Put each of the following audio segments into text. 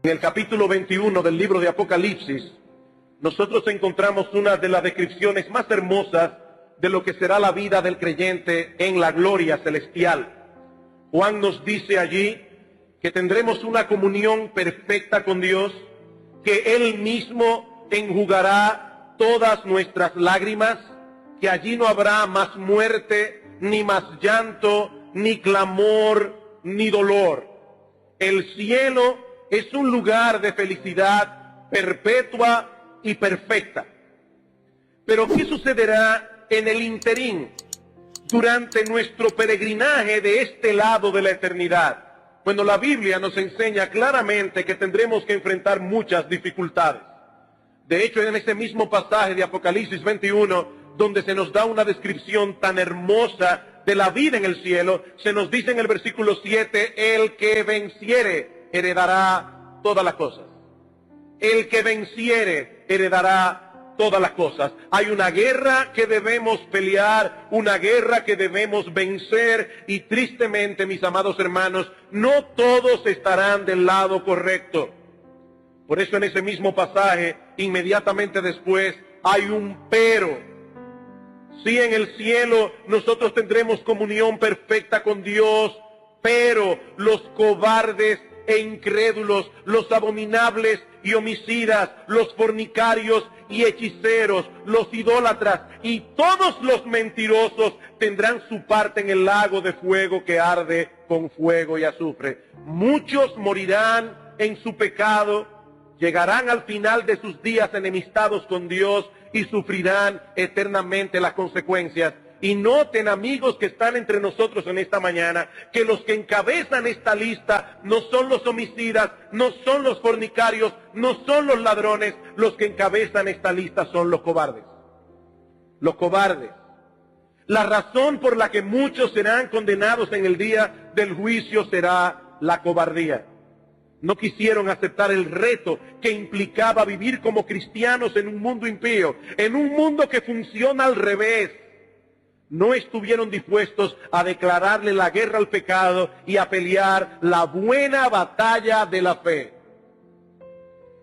En el capítulo 21 del libro de Apocalipsis, nosotros encontramos una de las descripciones más hermosas de lo que será la vida del creyente en la gloria celestial. Juan nos dice allí que tendremos una comunión perfecta con Dios, que Él mismo enjugará todas nuestras lágrimas, que allí no habrá más muerte, ni más llanto, ni clamor, ni dolor. El cielo es un lugar de felicidad perpetua y perfecta. Pero ¿qué sucederá en el interín durante nuestro peregrinaje de este lado de la eternidad? Bueno, la Biblia nos enseña claramente que tendremos que enfrentar muchas dificultades. De hecho, en ese mismo pasaje de Apocalipsis 21, donde se nos da una descripción tan hermosa de la vida en el cielo, se nos dice en el versículo 7, el que venciere heredará todas las cosas. El que venciere heredará todas las cosas. Hay una guerra que debemos pelear, una guerra que debemos vencer, y tristemente, mis amados hermanos, no todos estarán del lado correcto. Por eso en ese mismo pasaje, inmediatamente después, hay un pero. Sí, en el cielo nosotros tendremos comunión perfecta con Dios, pero los cobardes e incrédulos, los abominables y homicidas, los fornicarios y hechiceros, los idólatras y todos los mentirosos tendrán su parte en el lago de fuego que arde con fuego y azufre. Muchos morirán en su pecado, llegarán al final de sus días enemistados con Dios y sufrirán eternamente las consecuencias. Y noten, amigos que están entre nosotros en esta mañana, que los que encabezan esta lista no son los homicidas, no son los fornicarios, no son los ladrones. Los que encabezan esta lista son los cobardes. Los cobardes. La razón por la que muchos serán condenados en el día del juicio será la cobardía. No quisieron aceptar el reto que implicaba vivir como cristianos en un mundo impío, en un mundo que funciona al revés. No estuvieron dispuestos a declararle la guerra al pecado y a pelear la buena batalla de la fe.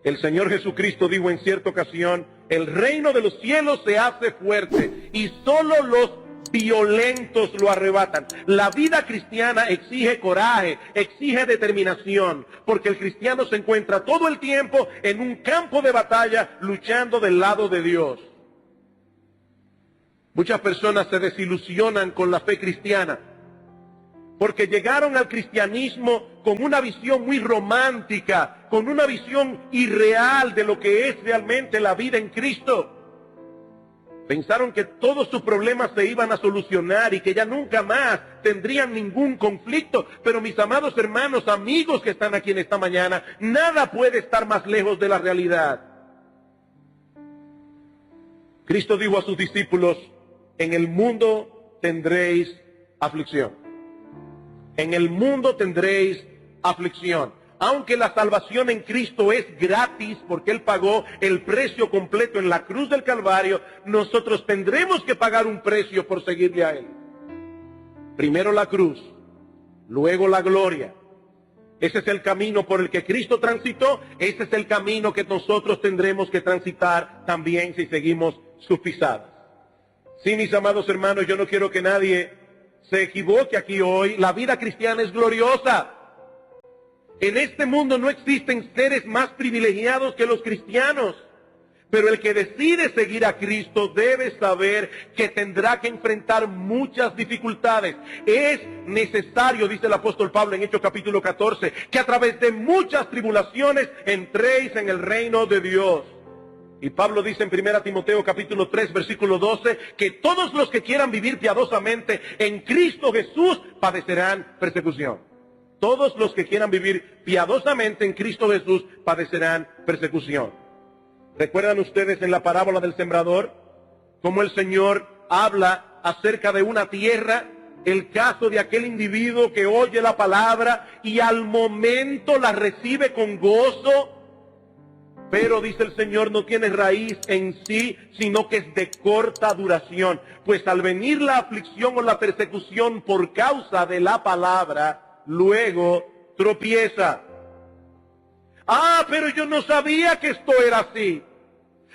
El Señor Jesucristo dijo en cierta ocasión, el reino de los cielos se hace fuerte y solo los violentos lo arrebatan. La vida cristiana exige coraje, exige determinación, porque el cristiano se encuentra todo el tiempo en un campo de batalla luchando del lado de Dios. Muchas personas se desilusionan con la fe cristiana porque llegaron al cristianismo con una visión muy romántica, con una visión irreal de lo que es realmente la vida en Cristo. Pensaron que todos sus problemas se iban a solucionar y que ya nunca más tendrían ningún conflicto. Pero mis amados hermanos, amigos que están aquí en esta mañana, nada puede estar más lejos de la realidad. Cristo dijo a sus discípulos, en el mundo tendréis aflicción. En el mundo tendréis aflicción. Aunque la salvación en Cristo es gratis porque Él pagó el precio completo en la cruz del Calvario, nosotros tendremos que pagar un precio por seguirle a Él. Primero la cruz, luego la gloria. Ese es el camino por el que Cristo transitó, ese es el camino que nosotros tendremos que transitar también si seguimos sus pisadas. Sí, mis amados hermanos, yo no quiero que nadie se equivoque aquí hoy. La vida cristiana es gloriosa. En este mundo no existen seres más privilegiados que los cristianos. Pero el que decide seguir a Cristo debe saber que tendrá que enfrentar muchas dificultades. Es necesario, dice el apóstol Pablo en Hechos capítulo 14, que a través de muchas tribulaciones entréis en el reino de Dios. Y Pablo dice en 1 Timoteo capítulo 3 versículo 12 que todos los que quieran vivir piadosamente en Cristo Jesús padecerán persecución. Todos los que quieran vivir piadosamente en Cristo Jesús padecerán persecución. ¿Recuerdan ustedes en la parábola del sembrador cómo el Señor habla acerca de una tierra? El caso de aquel individuo que oye la palabra y al momento la recibe con gozo, pero dice el Señor, no tiene raíz en sí, sino que es de corta duración. Pues al venir la aflicción o la persecución por causa de la palabra, luego tropieza. Ah, pero yo no sabía que esto era así.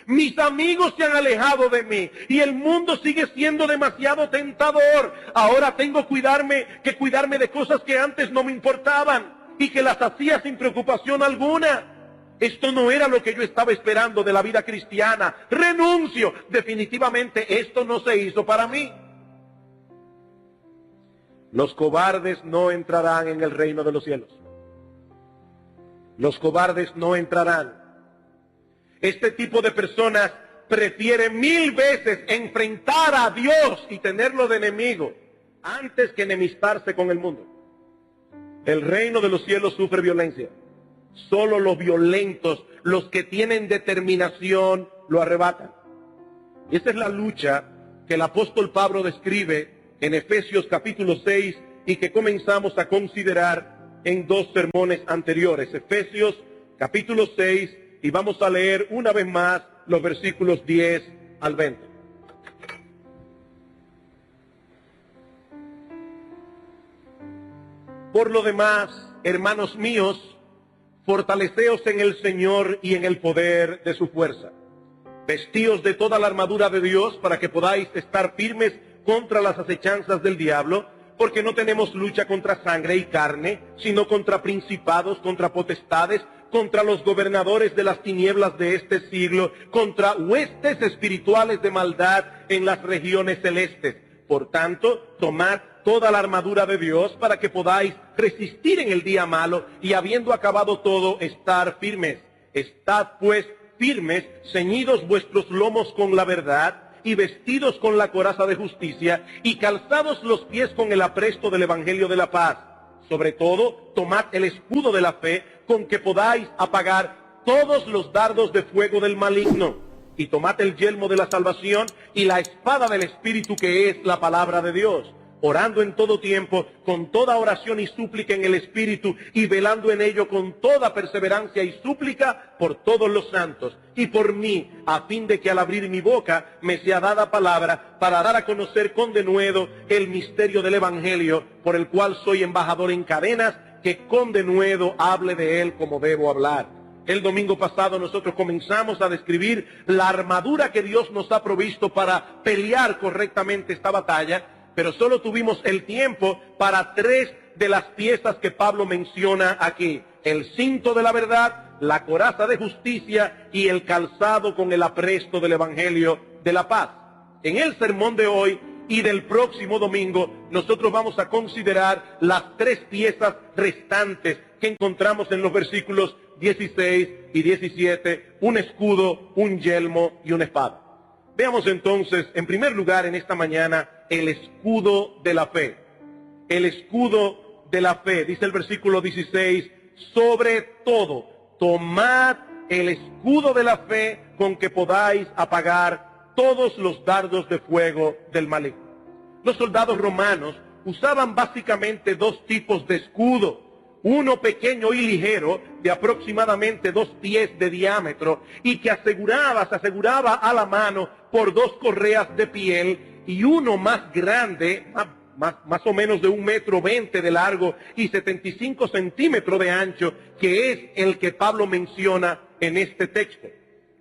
Mis amigos se han alejado de mí y el mundo sigue siendo demasiado tentador. Ahora tengo que cuidarme de cosas que antes no me importaban y que las hacía sin preocupación alguna. Esto no era lo que yo estaba esperando de la vida cristiana. Renuncio. Definitivamente esto no se hizo para mí. Los cobardes no entrarán en el reino de los cielos. Los cobardes no entrarán. Este tipo de personas prefiere 1000 veces enfrentar a Dios y tenerlo de enemigo antes que enemistarse con el mundo. El reino de los cielos sufre violencia. Solo los violentos, los que tienen determinación, lo arrebatan. Esa es la lucha que el apóstol Pablo describe en Efesios capítulo 6 y que comenzamos a considerar en 2 sermones anteriores. Efesios capítulo 6, y vamos a leer una vez más los versículos 10 al 20. Por lo demás, hermanos míos, fortaleceos en el Señor y en el poder de su fuerza. Vestíos de toda la armadura de Dios para que podáis estar firmes contra las acechanzas del diablo, porque no tenemos lucha contra sangre y carne, sino contra principados, contra potestades, contra los gobernadores de las tinieblas de este siglo, contra huestes espirituales de maldad en las regiones celestes. Por tanto, tomad toda la armadura de Dios para que podáis resistir en el día malo y habiendo acabado todo, estar firmes. Estad pues firmes, ceñidos vuestros lomos con la verdad y vestidos con la coraza de justicia y calzados los pies con el apresto del evangelio de la paz. Sobre todo, tomad el escudo de la fe con que podáis apagar todos los dardos de fuego del maligno. Y tomad el yelmo de la salvación y la espada del Espíritu, que es la palabra de Dios, orando en todo tiempo, con toda oración y súplica en el Espíritu, y velando en ello con toda perseverancia y súplica por todos los santos, y por mí, a fin de que al abrir mi boca me sea dada palabra para dar a conocer con denuedo el misterio del Evangelio, por el cual soy embajador en cadenas, que con denuedo hable de él como debo hablar. El domingo pasado nosotros comenzamos a describir la armadura que Dios nos ha provisto para pelear correctamente esta batalla, pero solo tuvimos el tiempo para 3 de las piezas que Pablo menciona aquí: el cinto de la verdad, la coraza de justicia y el calzado con el apresto del evangelio de la paz. En el sermón de hoy y del próximo domingo nosotros vamos a considerar las 3 piezas restantes que encontramos en los versículos 16 y 17, un escudo, un yelmo y una espada. Veamos entonces, en primer lugar, en esta mañana, el escudo de la fe. El escudo de la fe, dice el versículo 16, sobre todo, tomad el escudo de la fe con que podáis apagar todos los dardos de fuego del maligno. Los soldados romanos usaban básicamente 2 tipos de escudo. Uno pequeño y ligero, de aproximadamente 2 pies de diámetro, y que se aseguraba a la mano por 2 correas de piel, y uno más grande, más o menos de 1,20 metros de largo y 75 centímetros de ancho, que es el que Pablo menciona en este texto.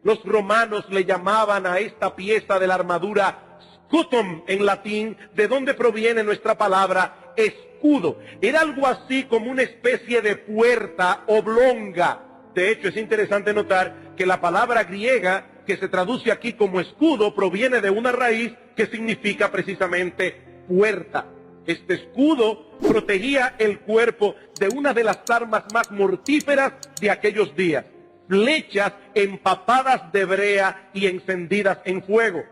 Los romanos le llamaban a esta pieza de la armadura scutum en latín, de donde proviene nuestra palabra escudo. Era algo así como una especie de puerta oblonga. De hecho, es interesante notar que la palabra griega que se traduce aquí como escudo proviene de una raíz que significa precisamente puerta. Este escudo protegía el cuerpo de una de las armas más mortíferas de aquellos días: flechas empapadas de brea y encendidas en fuego.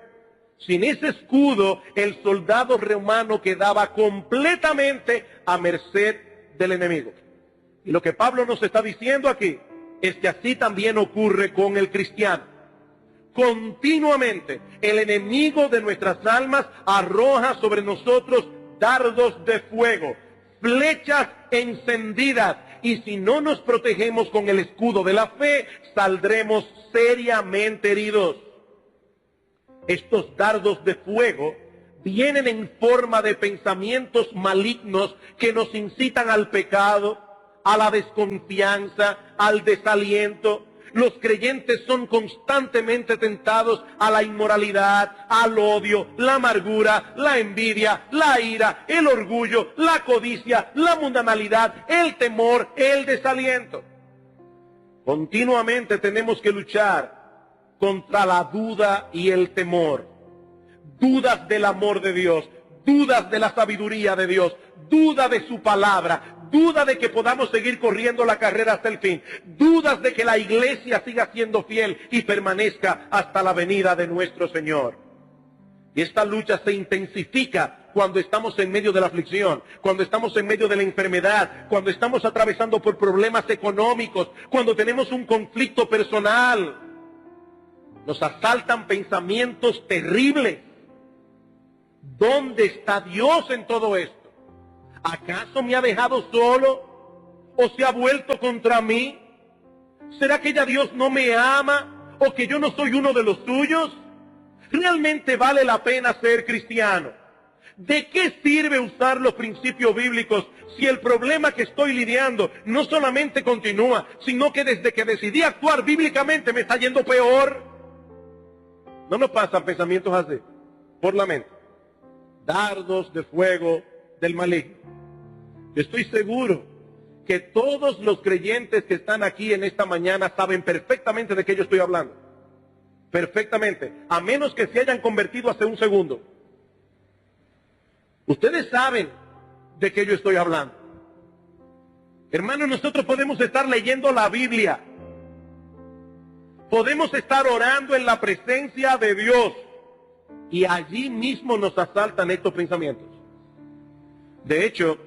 Sin ese escudo, el soldado romano quedaba completamente a merced del enemigo. Y lo que Pablo nos está diciendo aquí es que así también ocurre con el cristiano. Continuamente, el enemigo de nuestras almas arroja sobre nosotros dardos de fuego, flechas encendidas, y si no nos protegemos con el escudo de la fe, saldremos seriamente heridos. Estos dardos de fuego vienen en forma de pensamientos malignos que nos incitan al pecado, a la desconfianza, al desaliento. Los creyentes son constantemente tentados a la inmoralidad, al odio, la amargura, la envidia, la ira, el orgullo, la codicia, la mundanalidad, el temor, el desaliento. Continuamente tenemos que luchar contra la duda y el temor. Dudas del amor de Dios, dudas de la sabiduría de Dios, duda de su palabra, duda de que podamos seguir corriendo la carrera hasta el fin, dudas de que la iglesia siga siendo fiel y permanezca hasta la venida de nuestro Señor. Y esta lucha se intensifica cuando estamos en medio de la aflicción, cuando estamos en medio de la enfermedad, cuando estamos atravesando por problemas económicos, cuando tenemos un conflicto personal. Nos asaltan pensamientos terribles. ¿Dónde está Dios en todo esto? ¿Acaso me ha dejado solo? ¿O se ha vuelto contra mí? ¿Será que ya Dios no me ama? ¿O que yo no soy uno de los suyos? ¿Realmente vale la pena ser cristiano? ¿De qué sirve usar los principios bíblicos si el problema que estoy lidiando no solamente continúa, sino que desde que decidí actuar bíblicamente me está yendo peor? ¿No nos pasan pensamientos así por la mente? Dardos de fuego del maligno. Yo estoy seguro que todos los creyentes que están aquí en esta mañana saben perfectamente de qué yo estoy hablando. Perfectamente. A menos que se hayan convertido hace un segundo. Ustedes saben de qué yo estoy hablando. Hermanos, nosotros podemos estar leyendo la Biblia. Podemos estar orando en la presencia de Dios. Y allí mismo nos asaltan estos pensamientos. De hecho,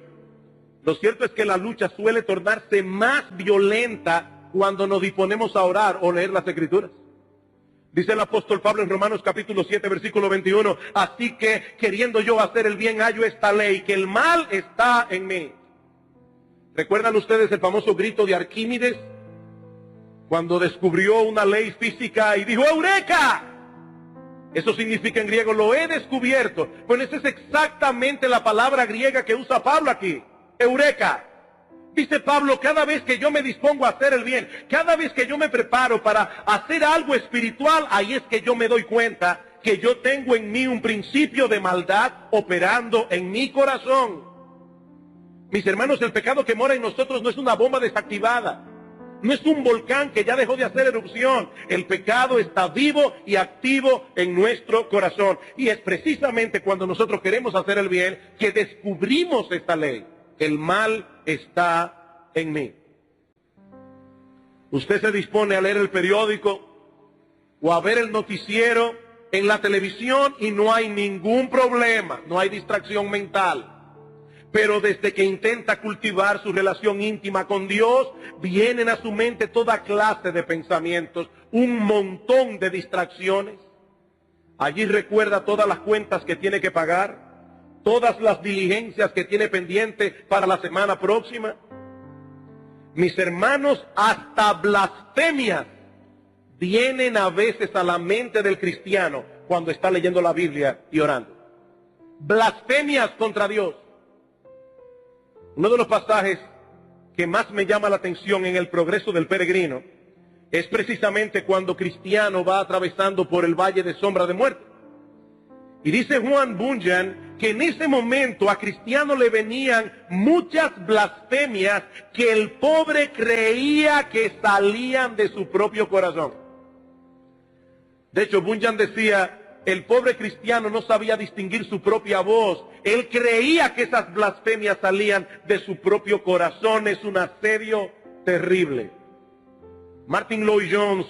lo cierto es que la lucha suele tornarse más violenta cuando nos disponemos a orar o leer las Escrituras. Dice el apóstol Pablo en Romanos capítulo 7, versículo 21, así que queriendo yo hacer el bien hallo esta ley, que el mal está en mí. ¿Recuerdan ustedes el famoso grito de Arquímedes? Cuando descubrió una ley física y dijo, ¡Eureka! Eso significa en griego, lo he descubierto. Bueno, esa es exactamente la palabra griega que usa Pablo aquí. Eureka. Dice Pablo, cada vez que yo me dispongo a hacer el bien, cada vez que yo me preparo para hacer algo espiritual, ahí es que yo me doy cuenta que yo tengo en mí un principio de maldad operando en mi corazón. Mis hermanos, el pecado que mora en nosotros no es una bomba desactivada. No es un volcán que ya dejó de hacer erupción. El pecado está vivo y activo en nuestro corazón. Y es precisamente cuando nosotros queremos hacer el bien que descubrimos esta ley. El mal está en mí. Usted se dispone a leer el periódico o a ver el noticiero en la televisión y no hay ningún problema, no hay distracción mental. Pero desde que intenta cultivar su relación íntima con Dios, vienen a su mente toda clase de pensamientos, un montón de distracciones. Allí recuerda todas las cuentas que tiene que pagar, todas las diligencias que tiene pendiente para la semana próxima. Mis hermanos, hasta blasfemias vienen a veces a la mente del cristiano cuando está leyendo la Biblia y orando. Blasfemias contra Dios. Uno de los pasajes que más me llama la atención en el progreso del peregrino es precisamente cuando Cristiano va atravesando por el valle de sombra de muerte. Y dice Juan Bunyan que en ese momento a Cristiano le venían muchas blasfemias que el pobre creía que salían de su propio corazón. De hecho, Bunyan decía, el pobre cristiano no sabía distinguir su propia voz. Él creía que esas blasfemias salían de su propio corazón. Es un asedio terrible. Martin Lloyd-Jones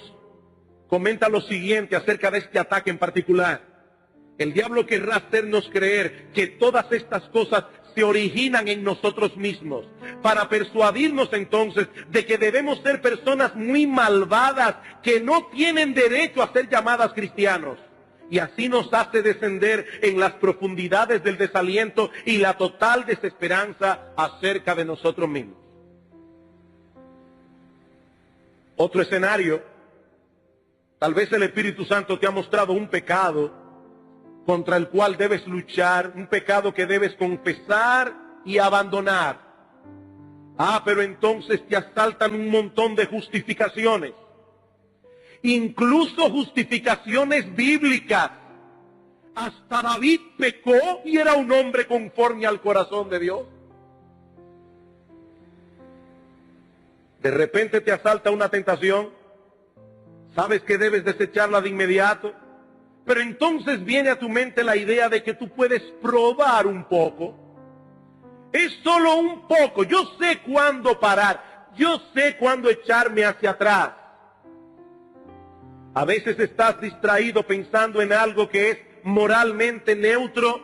comenta lo siguiente acerca de este ataque en particular. El diablo querrá hacernos creer que todas estas cosas se originan en nosotros mismos, para persuadirnos entonces de que debemos ser personas muy malvadas que no tienen derecho a ser llamadas cristianos. Y así nos hace descender en las profundidades del desaliento y la total desesperanza acerca de nosotros mismos. Otro escenario, tal vez el Espíritu Santo te ha mostrado un pecado contra el cual debes luchar, un pecado que debes confesar y abandonar. Pero entonces te asaltan un montón de justificaciones, incluso justificaciones bíblicas. Hasta David pecó y era un hombre conforme al corazón de Dios. De repente te asalta una tentación, sabes que debes desecharla de inmediato, pero entonces viene a tu mente la idea de que tú puedes probar un poco. Es solo un poco, yo sé cuándo parar, yo sé cuándo echarme hacia atrás. A veces estás distraído pensando en algo que es moralmente neutro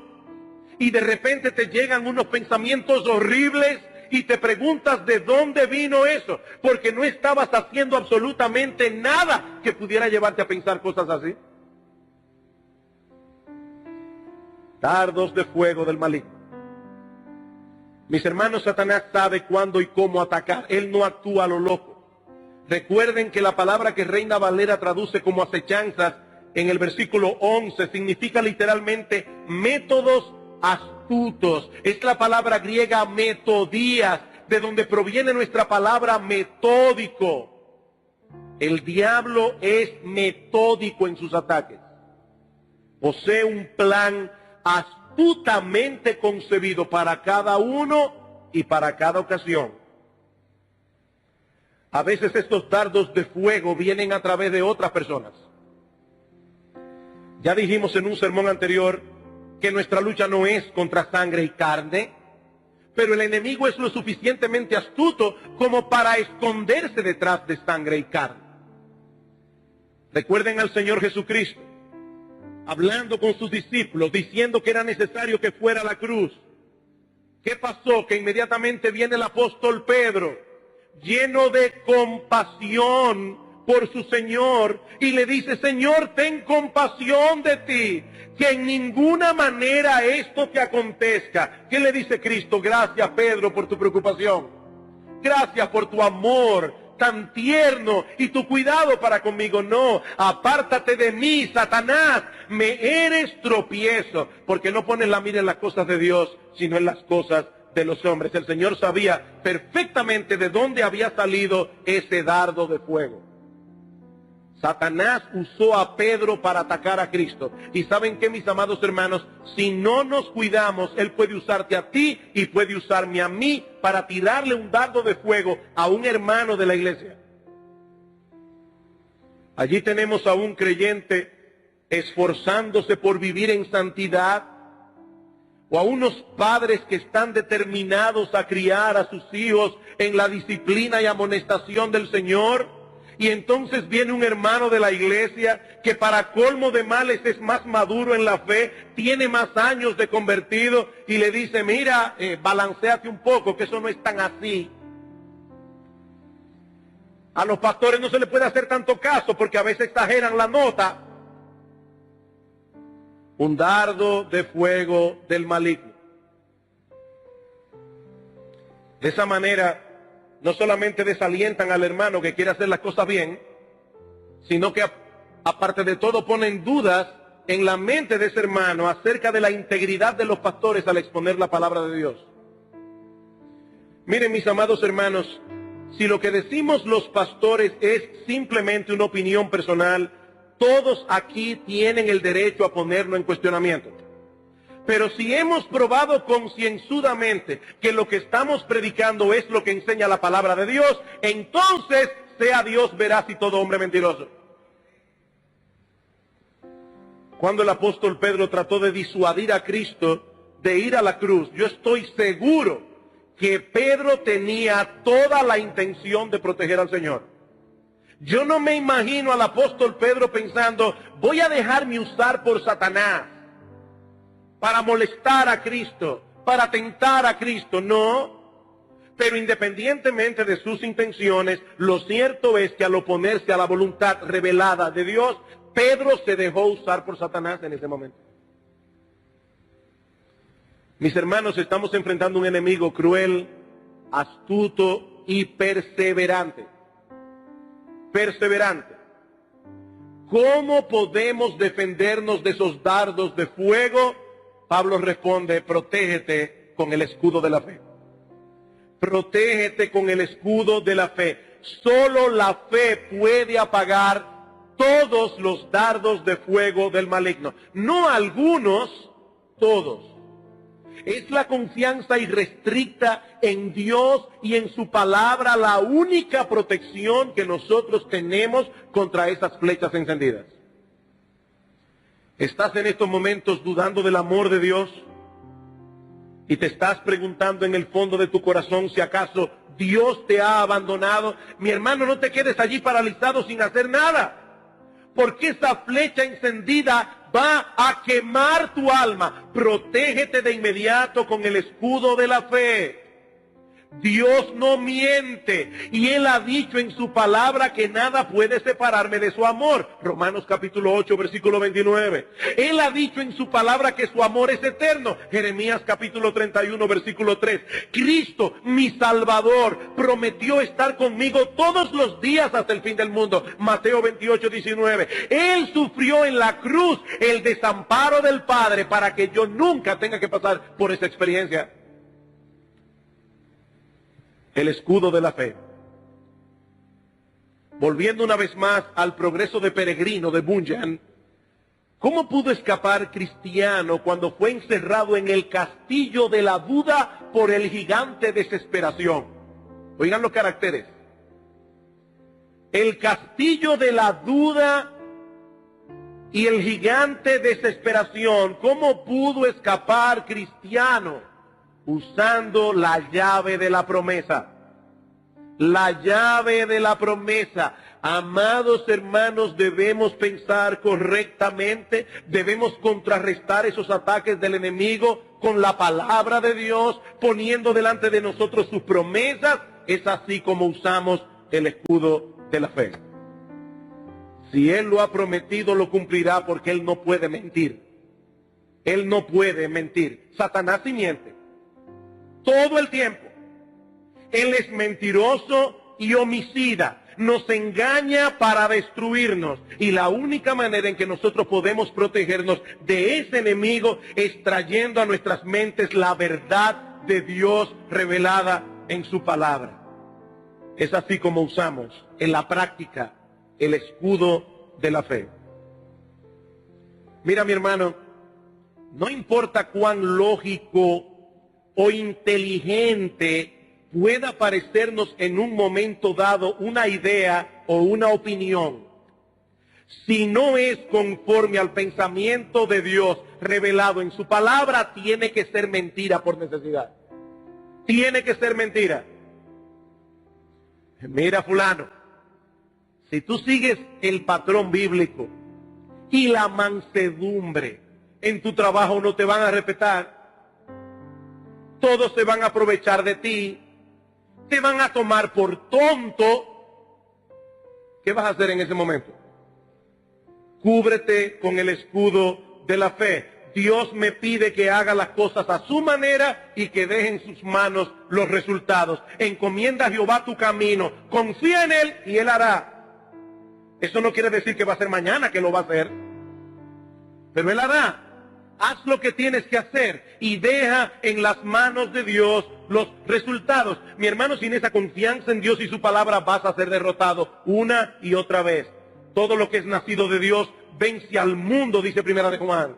y de repente te llegan unos pensamientos horribles y te preguntas de dónde vino eso, porque no estabas haciendo absolutamente nada que pudiera llevarte a pensar cosas así. Dardos de fuego del maligno. Mis hermanos, Satanás sabe cuándo y cómo atacar. Él no actúa a lo loco. Recuerden que la palabra que Reina Valera traduce como acechanzas en el versículo 11 significa literalmente métodos astutos. Es la palabra griega metodías, de donde proviene nuestra palabra metódico. El diablo es metódico en sus ataques. Posee un plan astutamente concebido para cada uno y para cada ocasión. A veces estos dardos de fuego vienen a través de otras personas. Ya dijimos en un sermón anterior que nuestra lucha no es contra sangre y carne, pero el enemigo es lo suficientemente astuto como para esconderse detrás de sangre y carne. Recuerden al Señor Jesucristo hablando con sus discípulos, diciendo que era necesario que fuera a la cruz. ¿Qué pasó? Que inmediatamente viene el apóstol Pedro, lleno de compasión por su Señor, y le dice: Señor, ten compasión de ti, que en ninguna manera esto te acontezca. ¿Qué le dice Cristo? Gracias, Pedro, por tu preocupación. Gracias por tu amor tan tierno y tu cuidado para conmigo. No, apártate de mí, Satanás, me eres tropiezo, porque no pones la mira en las cosas de Dios, sino en las cosas de los hombres. El Señor sabía perfectamente de dónde había salido ese dardo de fuego. Satanás usó a Pedro para atacar a Cristo. Y ¿saben qué, mis amados hermanos? Si no nos cuidamos, él puede usarte a ti y puede usarme a mí para tirarle un dardo de fuego a un hermano de la iglesia. Allí tenemos a un creyente esforzándose por vivir en santidad, o a unos padres que están determinados a criar a sus hijos en la disciplina y amonestación del Señor. Y entonces viene un hermano de la iglesia que para colmo de males es más maduro en la fe, tiene más años de convertido, y le dice: mira, balanceate un poco, que eso no es tan así. A los pastores no se les puede hacer tanto caso porque a veces exageran la nota. Un dardo de fuego del maligno. De esa manera, no solamente desalientan al hermano que quiere hacer las cosas bien, sino que aparte de todo ponen dudas en la mente de ese hermano acerca de la integridad de los pastores al exponer la palabra de Dios. Miren, mis amados hermanos, si lo que decimos los pastores es simplemente una opinión personal, todos aquí tienen el derecho a ponerlo en cuestionamiento. Pero si hemos probado concienzudamente que lo que estamos predicando es lo que enseña la palabra de Dios, entonces sea Dios veraz y todo hombre mentiroso. Cuando el apóstol Pedro trató de disuadir a Cristo de ir a la cruz, yo estoy seguro que Pedro tenía toda la intención de proteger al Señor. Yo no me imagino al apóstol Pedro pensando: voy a dejarme usar por Satanás para molestar a Cristo, para tentar a Cristo. No, pero independientemente de sus intenciones, lo cierto es que al oponerse a la voluntad revelada de Dios, Pedro se dejó usar por Satanás en ese momento. Mis hermanos, estamos enfrentando un enemigo cruel, astuto y perseverante. Perseverante. ¿Cómo podemos defendernos de esos dardos de fuego? Pablo responde: protégete con el escudo de la fe. Protégete con el escudo de la fe. Solo la fe puede apagar todos los dardos de fuego del maligno. No algunos, todos. Es la confianza irrestricta en Dios y en su palabra la única protección que nosotros tenemos contra esas flechas encendidas. ¿Estás en estos momentos dudando del amor de Dios? Y te estás preguntando en el fondo de tu corazón si acaso Dios te ha abandonado. Mi hermano, no te quedes allí paralizado sin hacer nada. Porque esa flecha encendida va a quemar tu alma. Protégete de inmediato con el escudo de la fe. Dios no miente y Él ha dicho en su palabra que nada puede separarme de su amor. Romanos capítulo 8, versículo 29. Él ha dicho en su palabra que su amor es eterno. Jeremías capítulo 31, versículo 3. Cristo, mi Salvador, prometió estar conmigo todos los días hasta el fin del mundo. Mateo 28, 19. Él sufrió en la cruz el desamparo del Padre para que yo nunca tenga que pasar por esa experiencia. El escudo de la fe. Volviendo una vez más al progreso de peregrino de Bunyan, ¿cómo pudo escapar Cristiano cuando fue encerrado en el castillo de la duda por el gigante desesperación? Oigan los caracteres. El castillo de la duda y el gigante desesperación. ¿Cómo pudo escapar Cristiano? Usando la llave de la promesa. La llave de la promesa. Amados hermanos, debemos pensar correctamente, debemos contrarrestar esos ataques del enemigo con la palabra de Dios, poniendo delante de nosotros sus promesas. Es así como usamos el escudo de la fe. Si Él lo ha prometido, lo cumplirá, porque Él no puede mentir. Él no puede mentir. Satanás sí miente. Todo el tiempo. Él es mentiroso y homicida. Nos engaña para destruirnos. Y la única manera en que nosotros podemos protegernos de ese enemigo es trayendo a nuestras mentes la verdad de Dios revelada en su palabra. Es así como usamos en la práctica el escudo de la fe. Mira, mi hermano, no importa cuán lógico o inteligente pueda parecernos en un momento dado una idea o una opinión, si no es conforme al pensamiento de Dios revelado en su palabra, tiene que ser mentira por necesidad. Tiene que ser mentira. Mira, fulano, si tú sigues el patrón bíblico y la mansedumbre en tu trabajo, no te van a respetar. Todos se van a aprovechar de ti, te van a tomar por tonto. ¿Qué vas a hacer en ese momento? Cúbrete con el escudo de la fe. Dios me pide que haga las cosas a su manera y que deje en sus manos los resultados. Encomienda a Jehová tu camino, confía en Él y Él hará. Eso no quiere decir que va a ser mañana que lo va a hacer, pero Él hará. Haz lo que tienes que hacer y deja en las manos de Dios los resultados. Mi hermano, sin esa confianza en Dios y su palabra vas a ser derrotado una y otra vez. Todo lo que es nacido de Dios vence al mundo, dice Primera de Juan.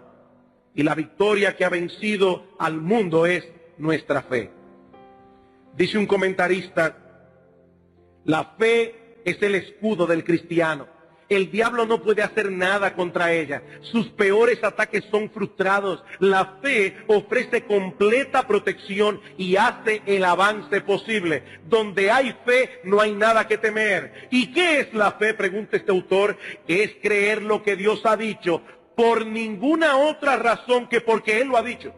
Y la victoria que ha vencido al mundo es nuestra fe. Dice un comentarista, la fe es el escudo del cristiano. El diablo no puede hacer nada contra ella. Sus peores ataques son frustrados. La fe ofrece completa protección y hace el avance posible. Donde hay fe, no hay nada que temer. ¿Y qué es la fe? Pregunta este autor. Es creer lo que Dios ha dicho por ninguna otra razón que porque Él lo ha dicho.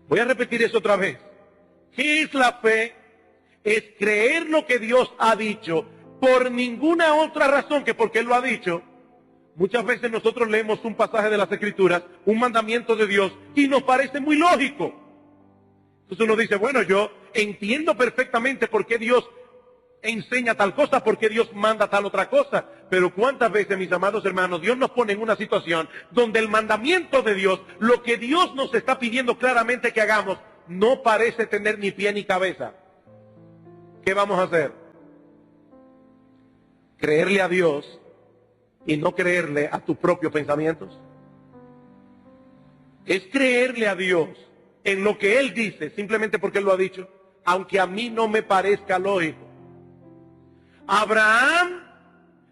Voy a repetir eso otra vez. ¿Qué es la fe? Es creer lo que Dios ha dicho por ninguna otra razón que porque Él lo ha dicho. Muchas veces nosotros leemos un pasaje de las Escrituras, un mandamiento de Dios, y nos parece muy lógico. Entonces uno dice, bueno, yo entiendo perfectamente por qué Dios enseña tal cosa, por qué Dios manda tal otra cosa. Pero cuántas veces, mis amados hermanos, Dios nos pone en una situación donde el mandamiento de Dios, lo que Dios nos está pidiendo claramente que hagamos, no parece tener ni pie ni cabeza. ¿Qué vamos a hacer? ¿Creerle a Dios y no creerle a tus propios pensamientos? Es creerle a Dios en lo que Él dice, simplemente porque Él lo ha dicho, aunque a mí no me parezca lógico. Abraham,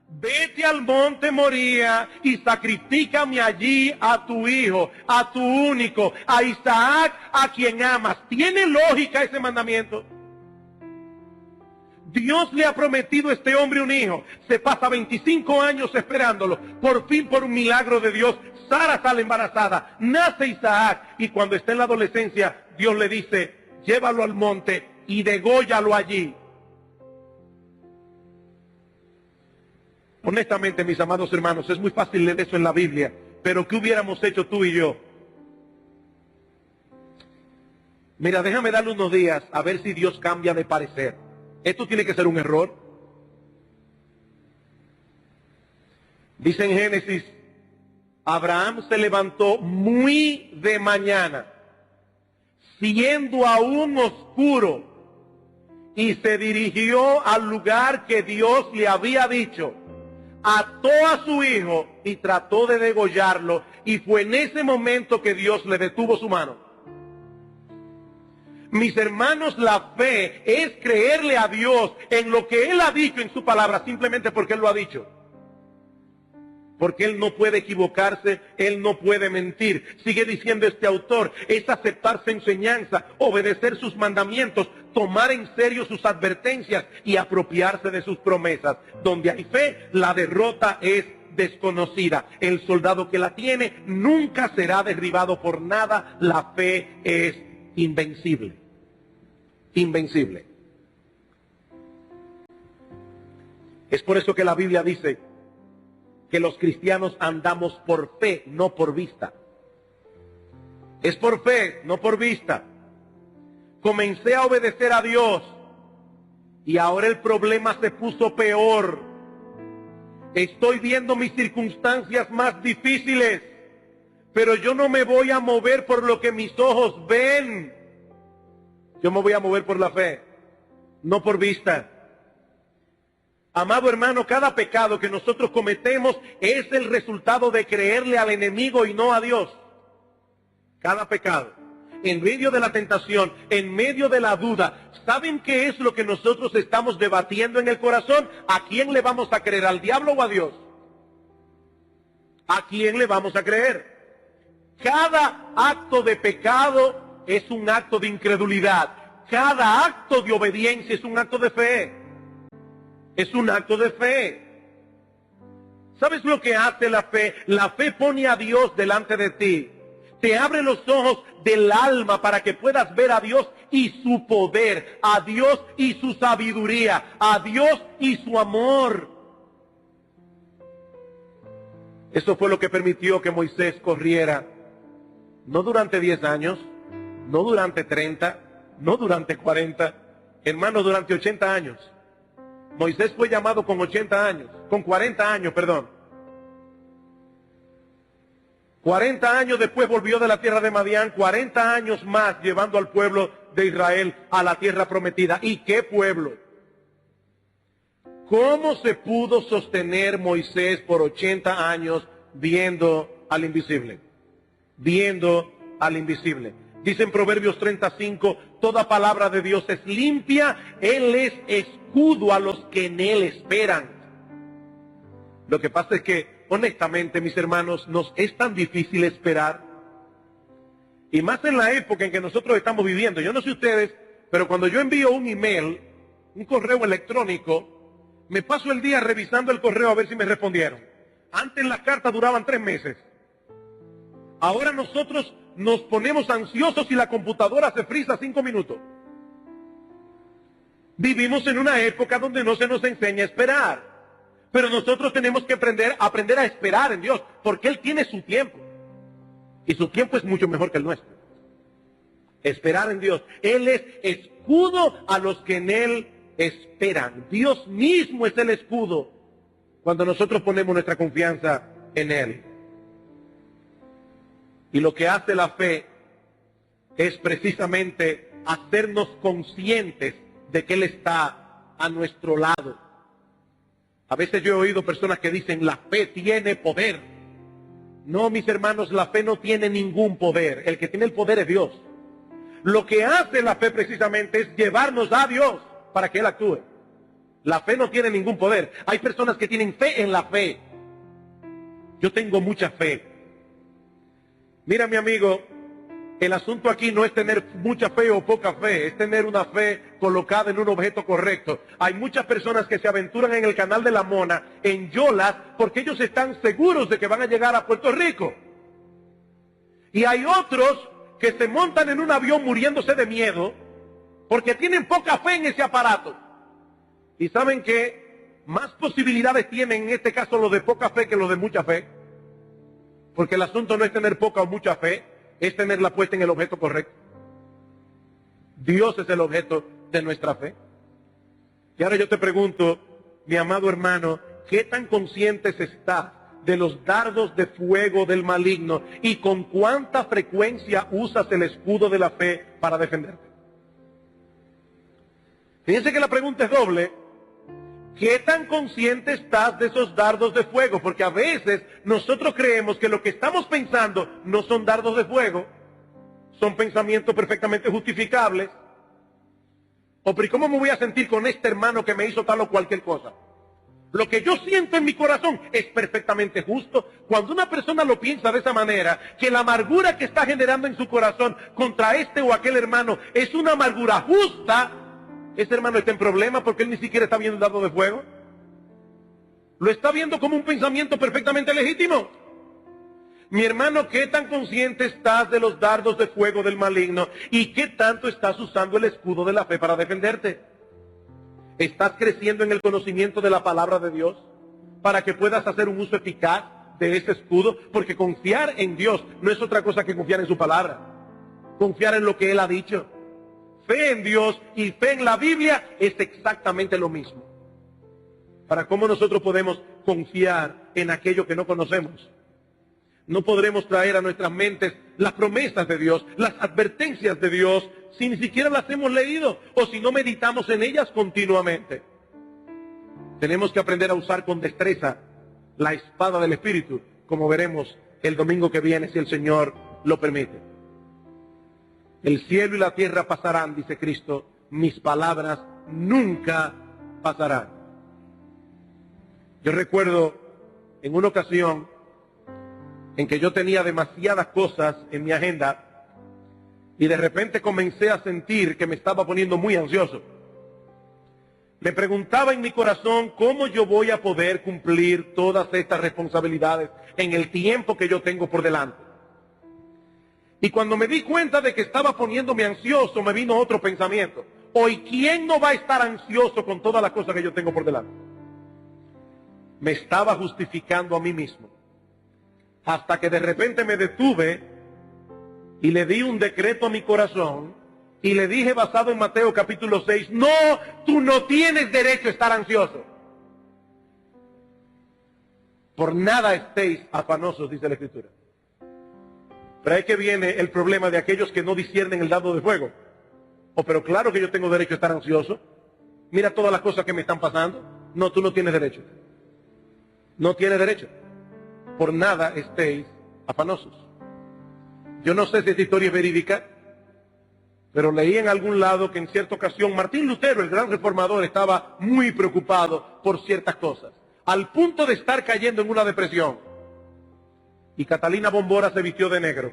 vete al monte Moría y sacrifícame allí a tu hijo, a tu único, a Isaac, a quien amas. ¿Tiene lógica ese mandamiento? Dios le ha prometido a este hombre un hijo. Se pasa 25 años esperándolo. Por fin, por un milagro de Dios, Sara sale embarazada. Nace Isaac. Y cuando está en la adolescencia, Dios le dice, llévalo al monte y dególlalo allí. Honestamente, mis amados hermanos, es muy fácil leer eso en la Biblia. Pero ¿qué hubiéramos hecho tú y yo? Mira, déjame darle unos días a ver si Dios cambia de parecer. Esto tiene que ser un error. Dice en Génesis, Abraham se levantó muy de mañana, siendo aún oscuro, y se dirigió al lugar que Dios le había dicho. Ató a su hijo y trató de degollarlo, y fue en ese momento que Dios le detuvo su mano. Mis hermanos, la fe es creerle a Dios en lo que Él ha dicho en su palabra, simplemente porque Él lo ha dicho. Porque Él no puede equivocarse, Él no puede mentir. Sigue diciendo este autor, es aceptar su enseñanza, obedecer sus mandamientos, tomar en serio sus advertencias y apropiarse de sus promesas. Donde hay fe, la derrota es desconocida. El soldado que la tiene nunca será derribado por nada. La fe es invencible. Invencible. Es por eso que la Biblia dice que los cristianos andamos por fe, no por vista. Es por fe, no por vista. Comencé a obedecer a Dios y ahora el problema se puso peor. Estoy viendo mis circunstancias más difíciles, pero yo no me voy a mover por lo que mis ojos ven. Yo me voy a mover por la fe, no por vista. Amado hermano, cada pecado que nosotros cometemos es el resultado de creerle al enemigo y no a Dios. Cada pecado. En medio de la tentación, en medio de la duda, ¿saben qué es lo que nosotros estamos debatiendo en el corazón? ¿A quién le vamos a creer? ¿Al diablo o a Dios? ¿A quién le vamos a creer? Cada acto de pecado es un acto de incredulidad. Cada acto de obediencia es un acto de fe. Es un acto de fe. ¿Sabes lo que hace la fe? La fe pone a Dios delante de ti. Te abre los ojos del alma para que puedas ver a Dios y su poder, a Dios y su sabiduría, a Dios y su amor. Eso fue lo que permitió que Moisés corriera, no durante 10 años, no durante 30, no durante 40, hermano, durante 80 años. Moisés fue llamado con 80 años, con 40 años, perdón. 40 años después volvió de la tierra de Madián, 40 años más llevando al pueblo de Israel a la tierra prometida. ¿Y qué pueblo? ¿Cómo se pudo sostener Moisés por 80 años viendo al invisible? Viendo al invisible. Dice en Proverbios 35, toda palabra de Dios es limpia, Él es escudo a los que en Él esperan. Lo que pasa es que, honestamente, mis hermanos, nos es tan difícil esperar. Y más en la época en que nosotros estamos viviendo. Yo no sé ustedes, pero cuando yo envío un email, un correo electrónico, me paso el día revisando el correo a ver si me respondieron. Antes las cartas duraban 3 meses. Ahora nosotros nos ponemos ansiosos y la computadora se frisa 5 minutos. Vivimos en una época donde no se nos enseña a esperar. Pero nosotros tenemos que aprender a esperar en Dios, porque Él tiene su tiempo. Y su tiempo es mucho mejor que el nuestro. Esperar en Dios. Él es escudo a los que en Él esperan. Dios mismo es el escudo cuando nosotros ponemos nuestra confianza en Él. Y lo que hace la fe es precisamente hacernos conscientes de que Él está a nuestro lado. A veces yo he oído personas que dicen, la fe tiene poder. No, mis hermanos, la fe no tiene ningún poder. El que tiene el poder es Dios. Lo que hace la fe precisamente es llevarnos a Dios para que Él actúe. La fe no tiene ningún poder. Hay personas que tienen fe en la fe. Yo tengo mucha fe. Mira, mi amigo, el asunto aquí no es tener mucha fe o poca fe, es tener una fe colocada en un objeto correcto. Hay muchas personas que se aventuran en el Canal de la Mona, en yolas, porque ellos están seguros de que van a llegar a Puerto Rico. Y hay otros que se montan en un avión muriéndose de miedo, porque tienen poca fe en ese aparato. Y saben que más posibilidades tienen en este caso los de poca fe que los de mucha fe. Porque el asunto no es tener poca o mucha fe, es tenerla puesta en el objeto correcto. Dios es el objeto de nuestra fe. Y ahora yo te pregunto, mi amado hermano, ¿qué tan conscientes estás de los dardos de fuego del maligno y con cuánta frecuencia usas el escudo de la fe para defenderte? Fíjense que la pregunta es doble. ¿Qué tan consciente estás de esos dardos de fuego? Porque a veces nosotros creemos que lo que estamos pensando no son dardos de fuego, son pensamientos perfectamente justificables. O, pero ¿cómo me voy a sentir con este hermano que me hizo tal o cualquier cosa? Lo que yo siento en mi corazón es perfectamente justo. Cuando una persona lo piensa de esa manera, que la amargura que está generando en su corazón contra este o aquel hermano es una amargura justa, ese hermano está en problema porque él ni siquiera está viendo el dardo de fuego. Lo está viendo como un pensamiento perfectamente legítimo. Mi hermano, ¿qué tan consciente estás de los dardos de fuego del maligno? ¿Y qué tanto estás usando el escudo de la fe para defenderte? ¿Estás creciendo en el conocimiento de la palabra de Dios para que puedas hacer un uso eficaz de ese escudo? Porque confiar en Dios no es otra cosa que confiar en su palabra. Confiar en lo que Él ha dicho. Fe en Dios y fe en la Biblia es exactamente lo mismo. Para cómo nosotros podemos confiar en aquello que no conocemos. No podremos traer a nuestras mentes las promesas de Dios, las advertencias de Dios, si ni siquiera las hemos leído o si no meditamos en ellas continuamente. Tenemos que aprender a usar con destreza la espada del Espíritu, como veremos el domingo que viene, si el Señor lo permite. El cielo y la tierra pasarán, dice Cristo, mis palabras nunca pasarán. Yo recuerdo en una ocasión en que yo tenía demasiadas cosas en mi agenda y de repente comencé a sentir que me estaba poniendo muy ansioso. Me preguntaba en mi corazón cómo yo voy a poder cumplir todas estas responsabilidades en el tiempo que yo tengo por delante. Y cuando me di cuenta de que estaba poniéndome ansioso, me vino otro pensamiento. Hoy, ¿quién no va a estar ansioso con todas las cosas que yo tengo por delante? Me estaba justificando a mí mismo. Hasta que de repente me detuve y le di un decreto a mi corazón y le dije, basado en Mateo capítulo 6, no, tú no tienes derecho a estar ansioso. Por nada estéis afanosos, dice la Escritura. Pero ahí que viene el problema de aquellos que no disciernen el dardo de fuego. Oh, pero claro que yo tengo derecho a estar ansioso. Mira todas las cosas que me están pasando. No, tú no tienes derecho. No tienes derecho. Por nada estéis afanosos. Yo no sé si esta historia es verídica, pero leí en algún lado que en cierta ocasión Martín Lutero, el gran reformador, estaba muy preocupado por ciertas cosas, al punto de estar cayendo en una depresión. Y Catalina Bombora se vistió de negro.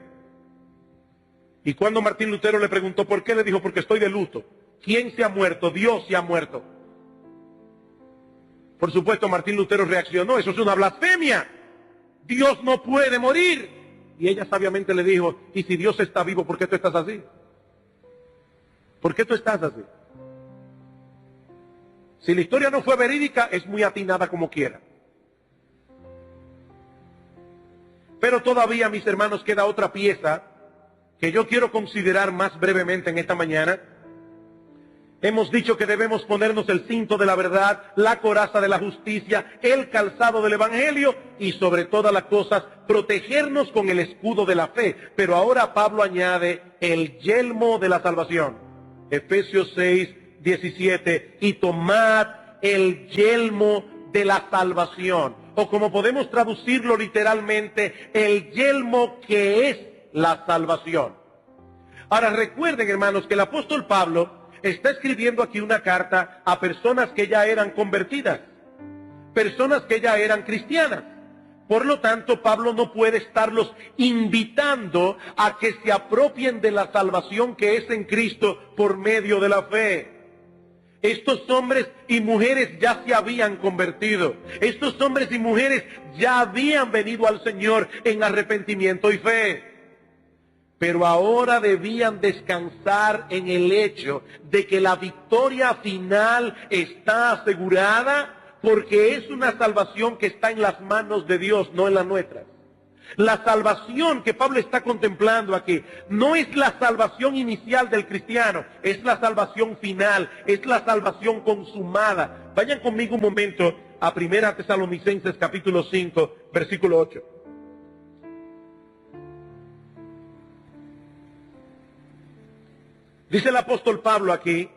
Y cuando Martín Lutero le preguntó por qué, le dijo, porque estoy de luto. ¿Quién se ha muerto? Dios se ha muerto. Por supuesto, Martín Lutero reaccionó, eso es una blasfemia. Dios no puede morir. Y ella sabiamente le dijo, y si Dios está vivo, ¿por qué tú estás así? ¿Por qué tú estás así? Si la historia no fue verídica, es muy atinada como quiera. Pero todavía, mis hermanos, queda otra pieza que yo quiero considerar más brevemente en esta mañana. Hemos dicho que debemos ponernos el cinto de la verdad, la coraza de la justicia, el calzado del evangelio y sobre todas las cosas protegernos con el escudo de la fe. Pero ahora Pablo añade el yelmo de la salvación. Efesios 6, 17. Y tomad el yelmo de la salvación. O como podemos traducirlo literalmente, el yelmo que es la salvación. Ahora recuerden, hermanos, que el apóstol Pablo está escribiendo aquí una carta a personas que ya eran convertidas, personas que ya eran cristianas. Por lo tanto, Pablo no puede estarlos invitando a que se apropien de la salvación que es en Cristo por medio de la fe. Estos hombres y mujeres ya se habían convertido. Estos hombres y mujeres ya habían venido al Señor en arrepentimiento y fe. Pero ahora debían descansar en el hecho de que la victoria final está asegurada, porque es una salvación que está en las manos de Dios, no en las nuestras. La salvación que Pablo está contemplando aquí no es la salvación inicial del cristiano, es la salvación final, es la salvación consumada. Vayan conmigo un momento a 1 Tesalonicenses capítulo 5, versículo 8. Dice el apóstol Pablo aquí: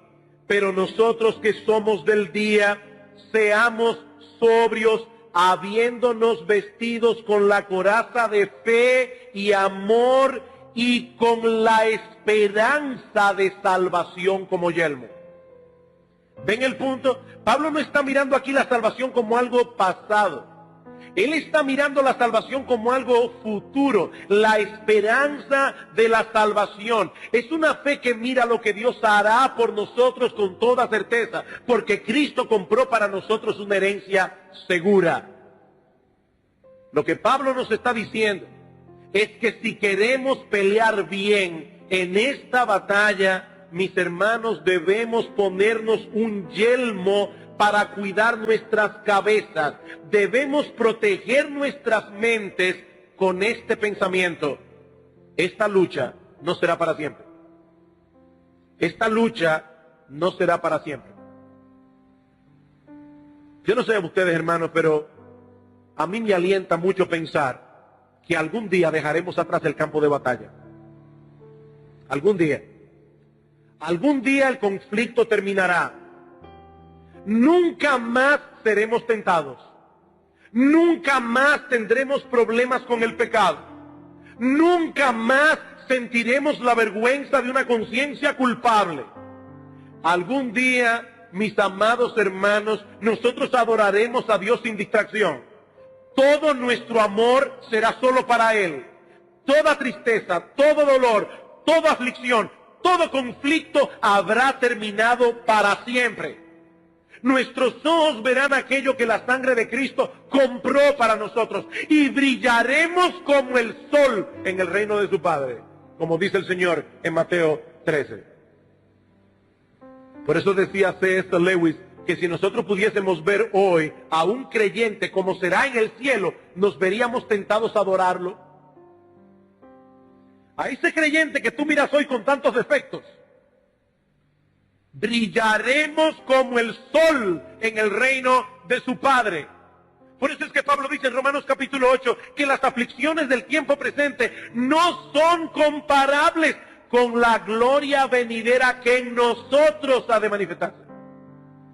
pero nosotros que somos del día, seamos sobrios, habiéndonos vestidos con la coraza de fe y amor y con la esperanza de salvación como yelmo. ¿Ven el punto? Pablo no está mirando aquí la salvación como algo pasado. Él está mirando la salvación como algo futuro, la esperanza de la salvación. Es una fe que mira lo que Dios hará por nosotros con toda certeza, porque Cristo compró para nosotros una herencia segura. Lo que Pablo nos está diciendo es que si queremos pelear bien en esta batalla, mis hermanos, debemos ponernos un yelmo para cuidar nuestras cabezas. Debemos proteger nuestras mentes con este pensamiento: esta lucha no será para siempre. Esta lucha no será para siempre. Yo no sé a ustedes, hermanos, pero a mí me alienta mucho pensar que algún día dejaremos atrás el campo de batalla. Algún día. Algún día el conflicto terminará. Nunca más seremos tentados. Nunca más tendremos problemas con el pecado. Nunca más sentiremos la vergüenza de una conciencia culpable. Algún día, mis amados hermanos, nosotros adoraremos a Dios sin distracción. Todo nuestro amor será solo para Él. Toda tristeza, todo dolor, toda aflicción, todo conflicto habrá terminado para siempre. Nuestros ojos verán aquello que la sangre de Cristo compró para nosotros y brillaremos como el sol en el reino de su Padre, como dice el Señor en Mateo 13. Por eso decía C.S. Lewis que si nosotros pudiésemos ver hoy a un creyente como será en el cielo, nos veríamos tentados a adorarlo. A ese creyente que tú miras hoy con tantos defectos, brillaremos como el sol en el reino de su Padre. Por eso es que Pablo dice en Romanos capítulo 8 que las aflicciones del tiempo presente no son comparables con la gloria venidera que en nosotros ha de manifestarse.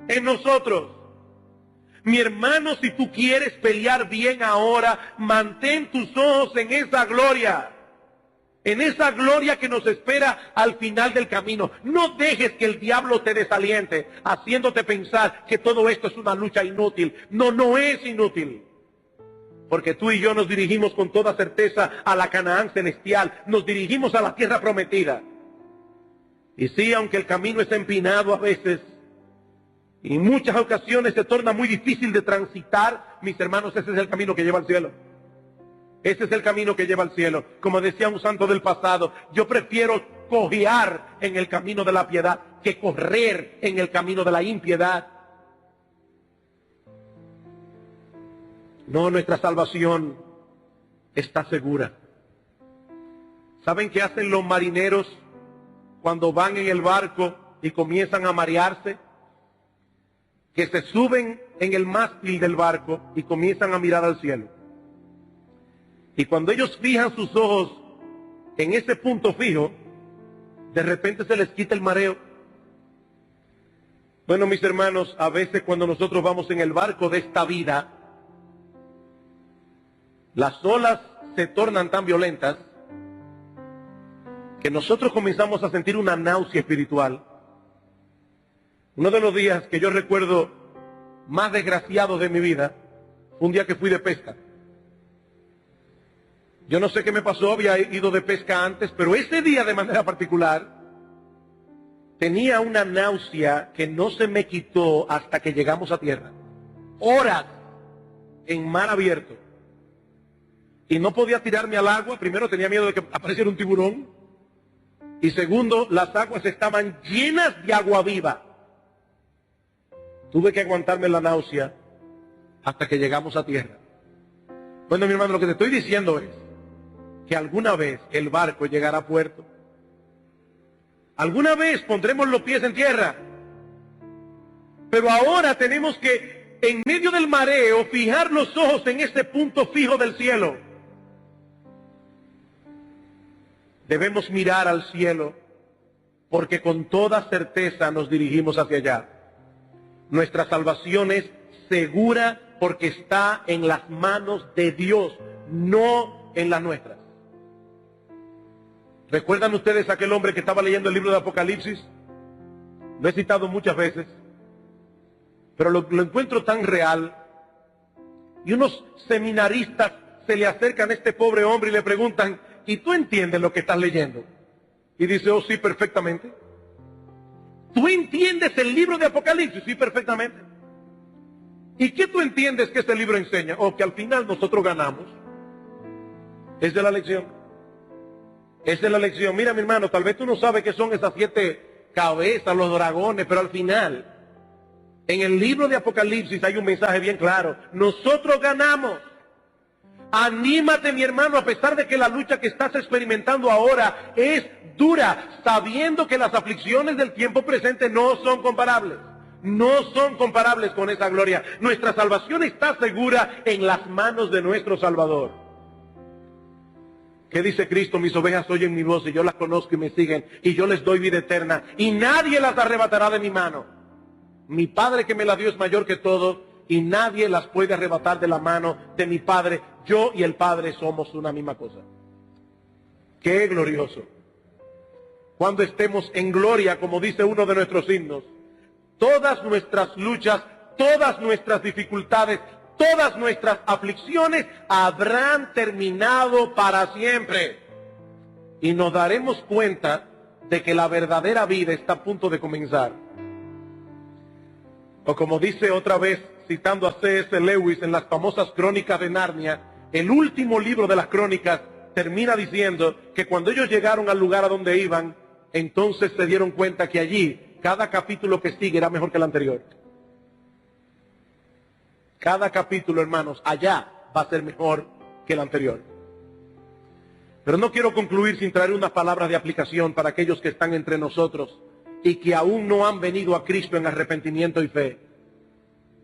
En nosotros. Mi hermano, si tú quieres pelear bien ahora, mantén tus ojos en esa gloria. En esa gloria que nos espera al final del camino. No dejes que el diablo te desaliente, haciéndote pensar que todo esto es una lucha inútil. No, no es inútil. Porque tú y yo nos dirigimos con toda certeza a la Canaán celestial. Nos dirigimos a la tierra prometida. Y sí, aunque el camino es empinado a veces, y en muchas ocasiones se torna muy difícil de transitar, mis hermanos, ese es el camino que lleva al cielo. Ese es el camino que lleva al cielo. Como decía un santo del pasado, yo prefiero cojear en el camino de la piedad que correr en el camino de la impiedad. No, nuestra salvación está segura. ¿Saben qué hacen los marineros cuando van en el barco y comienzan a marearse, que se suben en el mástil del barco y comienzan a mirar al cielo. Y cuando ellos fijan sus ojos en ese punto fijo, de repente se les quita el mareo. Bueno, mis hermanos, a veces cuando nosotros vamos en el barco de esta vida, las olas se tornan tan violentas que nosotros comenzamos a sentir una náusea espiritual. Uno de los días que yo recuerdo más desgraciados de mi vida fue un día que fui de pesca. Yo no sé qué me pasó, había ido de pesca antes, pero ese día de manera particular tenía una náusea que no se me quitó hasta que llegamos a tierra. Horas en mar abierto. Y no podía tirarme al agua. Primero tenía miedo de que apareciera un tiburón. Y segundo, las aguas estaban llenas de agua viva. Tuve que aguantarme la náusea hasta que llegamos a tierra. Bueno, mi hermano, lo que te estoy diciendo es que alguna vez el barco llegará a puerto. Alguna vez pondremos los pies en tierra. Pero ahora tenemos que, en medio del mareo, fijar los ojos en ese punto fijo del cielo. Debemos mirar al cielo, porque con toda certeza nos dirigimos hacia allá. Nuestra salvación es segura porque está en las manos de Dios, no en las nuestras. ¿Recuerdan ustedes a aquel hombre que estaba leyendo el libro de Apocalipsis? Lo he citado muchas veces, pero lo encuentro tan real. Y unos seminaristas se le acercan a este pobre hombre y le preguntan, ¿y tú entiendes lo que estás leyendo? Y dice, oh sí, perfectamente. ¿Tú entiendes el libro de Apocalipsis? Sí, perfectamente. ¿Y qué tú entiendes que este libro enseña? O que al final nosotros ganamos. Es de la lección. Es de la lección. Mira, mi hermano, tal vez tú no sabes qué son esas 7 cabezas, los dragones, pero al final, en el libro de Apocalipsis hay un mensaje bien claro. Nosotros ganamos. Anímate, mi hermano, a pesar de que la lucha que estás experimentando ahora es dura, sabiendo que las aflicciones del tiempo presente no son comparables. No son comparables con esa gloria. Nuestra salvación está segura en las manos de nuestro Salvador. ¿Qué dice Cristo? Mis ovejas oyen mi voz y yo las conozco y me siguen y yo les doy vida eterna y nadie las arrebatará de mi mano. Mi Padre que me la dio es mayor que todo y nadie las puede arrebatar de la mano de mi Padre. Yo y el Padre somos una misma cosa. ¡Qué glorioso! Cuando estemos en gloria, como dice uno de nuestros himnos, todas nuestras luchas, todas nuestras dificultades, todas nuestras aflicciones habrán terminado para siempre. Y nos daremos cuenta de que la verdadera vida está a punto de comenzar. O como dice otra vez, citando a C.S. Lewis en las famosas Crónicas de Narnia, el último libro de las Crónicas termina diciendo que cuando ellos llegaron al lugar a donde iban, entonces se dieron cuenta que allí, cada capítulo que sigue era mejor que el anterior. Cada capítulo, hermanos, allá va a ser mejor que el anterior. Pero no quiero concluir sin traer unas palabras de aplicación para aquellos que están entre nosotros y que aún no han venido a Cristo en arrepentimiento y fe.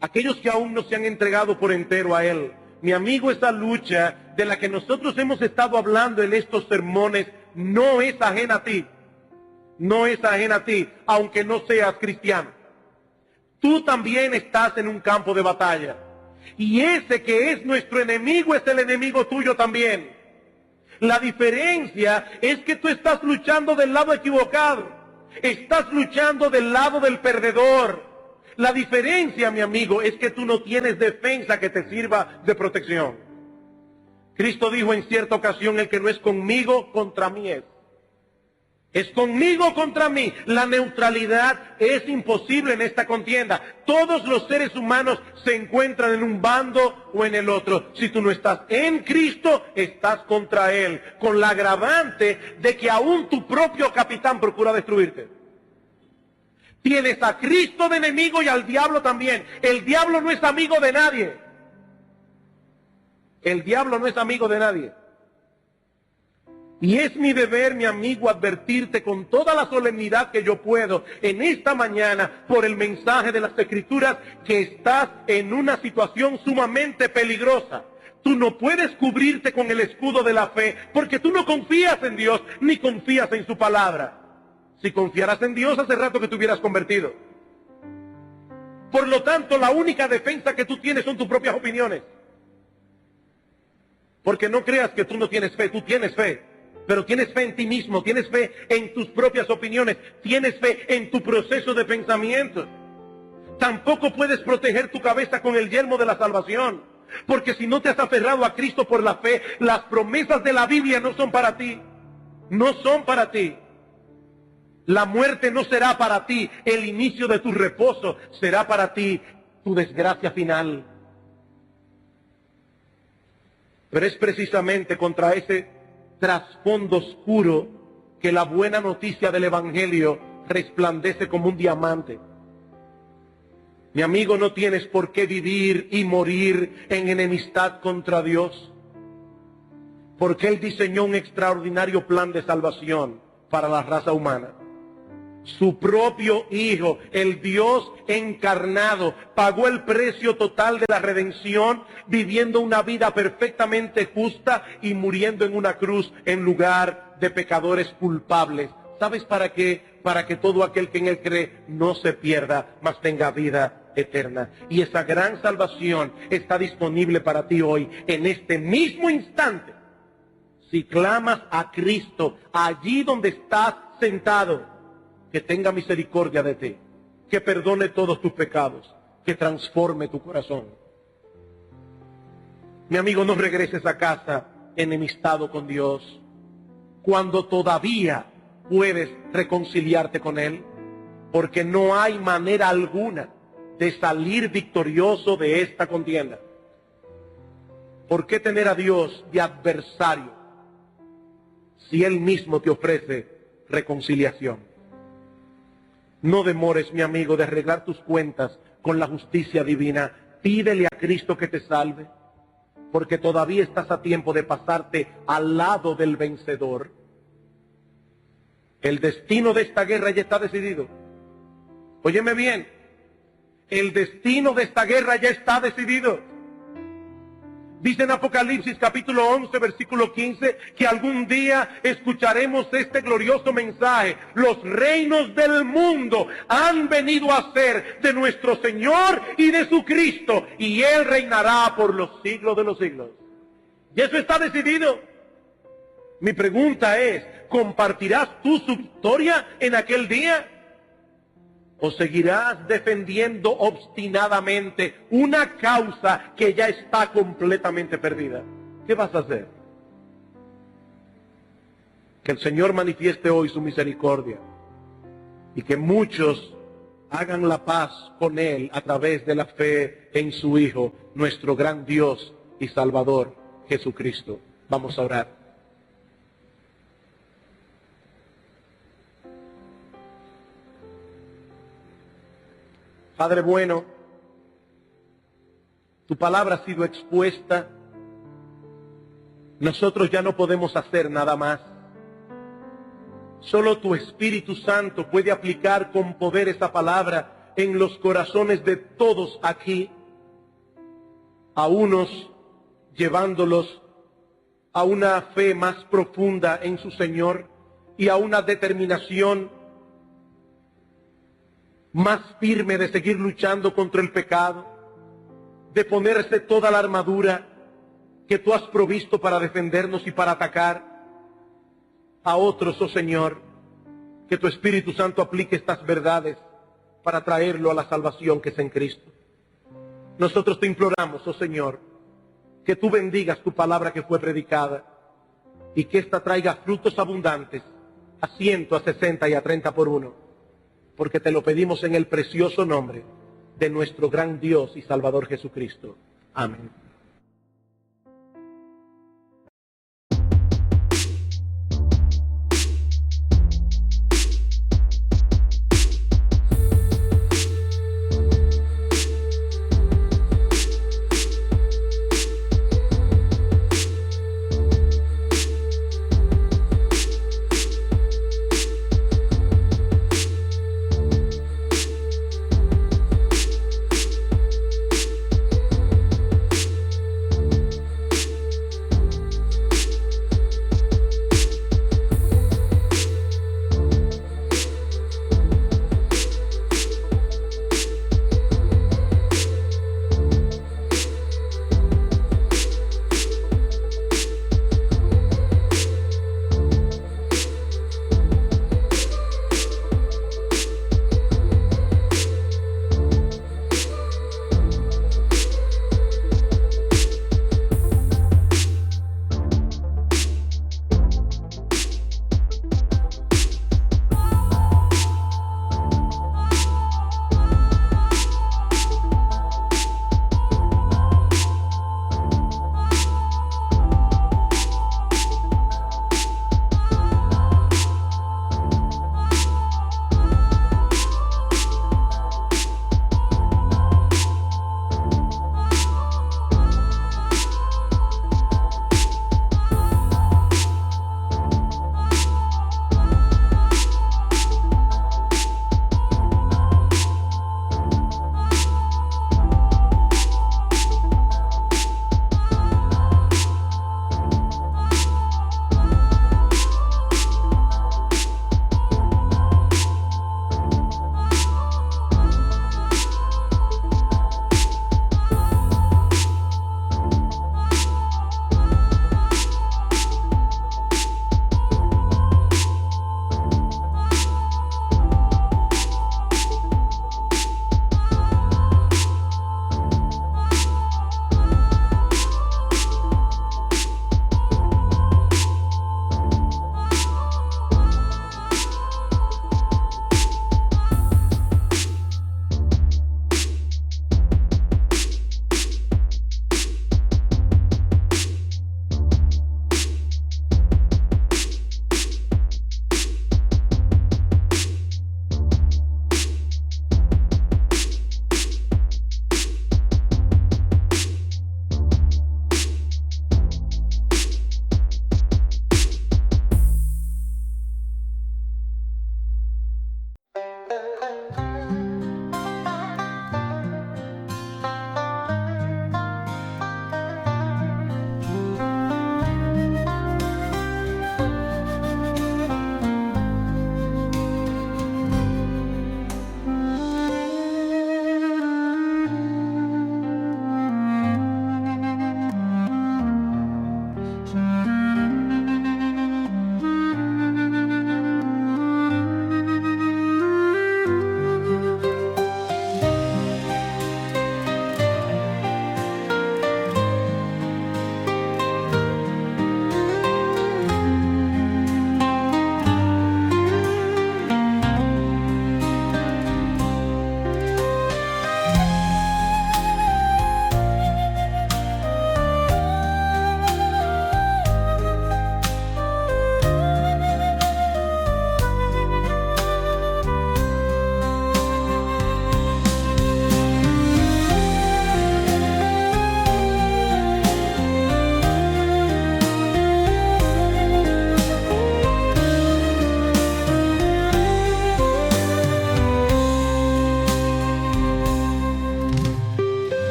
Aquellos que aún no se han entregado por entero a Él. Mi amigo, esa lucha de la que nosotros hemos estado hablando en estos sermones no es ajena a ti. No es ajena a ti, aunque no seas cristiano. Tú también estás en un campo de batalla. Y ese que es nuestro enemigo es el enemigo tuyo también. La diferencia es que tú estás luchando del lado equivocado. Estás luchando del lado del perdedor. La diferencia, mi amigo, es que tú no tienes defensa que te sirva de protección. Cristo dijo en cierta ocasión, el que no es conmigo, contra mí es. Es conmigo contra mí. La neutralidad es imposible en esta contienda. Todos los seres humanos se encuentran en un bando o en el otro. Si tú no estás en Cristo, estás contra Él. Con la agravante de que aún tu propio capitán procura destruirte. Tienes a Cristo de enemigo y al diablo también. El diablo no es amigo de nadie. El diablo no es amigo de nadie. Y es mi deber, mi amigo, advertirte con toda la solemnidad que yo puedo en esta mañana por el mensaje de las Escrituras que estás en una situación sumamente peligrosa. Tú no puedes cubrirte con el escudo de la fe porque tú no confías en Dios ni confías en su palabra. Si confiaras en Dios, hace rato que te hubieras convertido. Por lo tanto, la única defensa que tú tienes son tus propias opiniones. Porque no creas que tú no tienes fe, tú tienes fe. Pero tienes fe en ti mismo, tienes fe en tus propias opiniones, tienes fe en tu proceso de pensamiento. Tampoco puedes proteger tu cabeza con el yelmo de la salvación. Porque si no te has aferrado a Cristo por la fe, las promesas de la Biblia no son para ti. No son para ti. La muerte no será para ti el inicio de tu reposo, será para ti tu desgracia final. Pero es precisamente contra ese trasfondo oscuro que la buena noticia del Evangelio resplandece como un diamante. Mi amigo, no tienes por qué vivir y morir en enemistad contra Dios, porque Él diseñó un extraordinario plan de salvación para la raza humana. Su propio Hijo, el Dios encarnado, pagó el precio total de la redención, viviendo una vida perfectamente justa y muriendo en una cruz en lugar de pecadores culpables. ¿Sabes para qué? Para que todo aquel que en Él cree no se pierda, mas tenga vida eterna. Y esa gran salvación está disponible para ti hoy, en este mismo instante. Si clamas a Cristo allí donde estás sentado, que tenga misericordia de ti, que perdone todos tus pecados, que transforme tu corazón. Mi amigo, no regreses a casa enemistado con Dios, cuando todavía puedes reconciliarte con Él, porque no hay manera alguna de salir victorioso de esta contienda. ¿Por qué tener a Dios de adversario si Él mismo te ofrece reconciliación? No demores, mi amigo, de arreglar tus cuentas con la justicia divina. Pídele a Cristo que te salve, porque todavía estás a tiempo de pasarte al lado del vencedor. El destino de esta guerra ya está decidido. Óyeme bien, el destino de esta guerra ya está decidido. Dice en Apocalipsis capítulo 11, versículo 15, que algún día escucharemos este glorioso mensaje. Los reinos del mundo han venido a ser de nuestro Señor y de su Cristo, y Él reinará por los siglos de los siglos. Y eso está decidido. Mi pregunta es, ¿compartirás tú su victoria en aquel día? ¿O seguirás defendiendo obstinadamente una causa que ya está completamente perdida? ¿Qué vas a hacer? Que el Señor manifieste hoy su misericordia y que muchos hagan la paz con Él a través de la fe en su Hijo, nuestro gran Dios y Salvador, Jesucristo. Vamos a orar. Padre bueno, tu palabra ha sido expuesta. Nosotros ya no podemos hacer nada más. Solo tu Espíritu Santo puede aplicar con poder esa palabra en los corazones de todos aquí, a unos llevándolos a una fe más profunda en su Señor y a una determinación más firme de seguir luchando contra el pecado, de ponerse toda la armadura que tú has provisto para defendernos y para atacar. A otros, oh Señor, que tu Espíritu Santo aplique estas verdades para traerlo a la salvación que es en Cristo. Nosotros te imploramos, oh Señor, que tú bendigas tu palabra que fue predicada y que ésta traiga frutos abundantes a 100, a 60 y a 30 por uno. Porque te lo pedimos en el precioso nombre de nuestro gran Dios y Salvador Jesucristo. Amén.